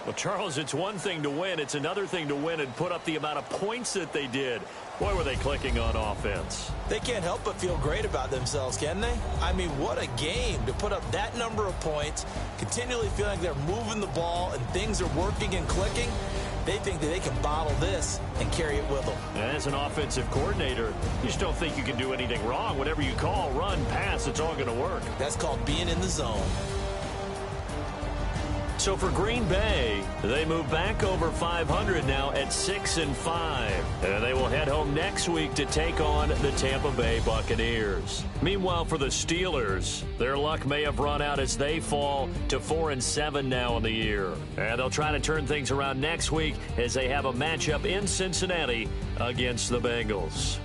Well, Charles, it's one thing to win. It's another thing to win and put up the amount of points that they did. Boy, were they clicking on offense. They can't help but feel great about themselves, can they? I mean, what a game to put up that number of points, continually feeling they're moving the ball and things are working and clicking. They think that they can bottle this and carry it with them. As an offensive coordinator, you just don't think you can do anything wrong. Whatever you call, run, pass, it's all going to work. That's called being in the zone. So for Green Bay, they move back over 500 now at 6-5. And they will head home next week to take on the Tampa Bay Buccaneers. Meanwhile, for the Steelers, their luck may have run out as they fall to 4-7 now in the year. And they'll try to turn things around next week as they have a matchup in Cincinnati against the Bengals.